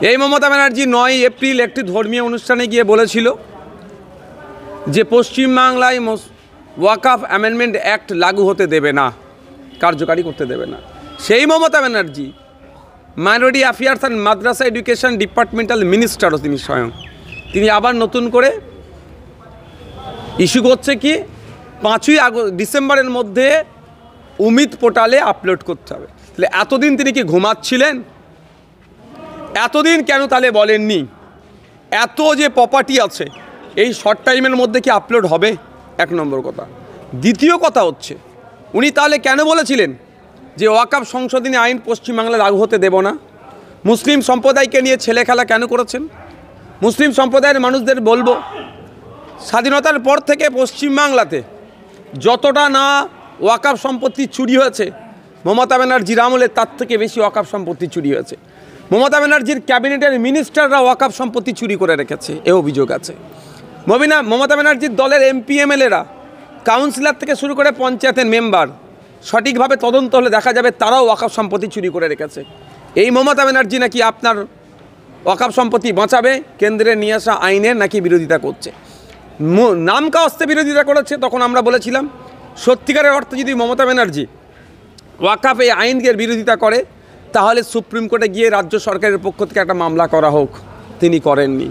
এই মমতা ব্যানার্জি 9 এপ্রিল একটি ধর্মীয় অনুষ্ঠানে গিয়ে বলেছিল যে পশ্চিমবাংলায় ওয়াকফ অ্যামেন্ডমেন্ট অ্যাক্ট লাগু হতে দেবে না, কার্যকারী করতে দেবে না। সেই Mamata Banerjee minority affairs and মাদ্রাসা এডুকেশন ডিপার্টমেন্টাল মিনিস্টারও তিনি স্বয়ং, তিনি আবার নতুন করে ইস্যু করছে কি 5ই ডিসেম্বরের মধ্যে উমিদ পোর্টালে আপলোড করতে হবে। তাহলে এতদিন তিনি কি ঘুমাচ্ছিলেন? এতদিন কেন তাহলে বলেননি? এত যে প্রপার্টি আছে এই শর্ট টাইমের মধ্যে কি আপলোড হবে? এক নম্বর কথা। দ্বিতীয় কথা হচ্ছে, উনি তাহলে কেন বলেছিলেন যে ওয়াকফ সংশোধনী আইন পশ্চিমবাংলায় লাগু হতে দেব না? মুসলিম সম্প্রদায়কে নিয়ে ছেলে খেলা কেন করেছেন? মুসলিম সম্প্রদায়ের মানুষদের বলবো, স্বাধীনতার পর থেকে পশ্চিমবাংলাতে যতটা না ওয়াকফ সম্পত্তি চুরি হয়েছে মমতা ব্যানার্জির আমলে, তার থেকে বেশি ওয়াকফ সম্পত্তি চুরি হয়েছে। মমতা ব্যানার্জির ক্যাবিনেটের মিনিস্টাররা ওয়াকফ সম্পত্তি চুরি করে রেখেছে, এ অভিযোগ আছে। মমতা ব্যানার্জির দলের এমপি এমএলএরা, কাউন্সিলর থেকে শুরু করে পঞ্চায়েতের মেম্বার, সঠিকভাবে তদন্ত হলে দেখা যাবে তারাও ওয়াকফ সম্পত্তি চুরি করে রেখেছে। এই মমতা ব্যানার্জি নাকি আপনার ওয়াকফ সম্পত্তি বাঁচাবে, কেন্দ্রে নিয়ে আসা আইনের নাকি বিরোধিতা করছে, নাম কাওয়াস্তে বিরোধিতা করেছে। তখন আমরা বলেছিলাম সত্যিকারের অর্থে যদি মমতা ব্যানার্জি ওয়াকফ এই আইনের বিরোধিতা করে তাহলে সুপ্রিম কোর্টে গিয়ে রাজ্য সরকারের পক্ষ থেকে একটা মামলা করা হোক, তিনি করেননি।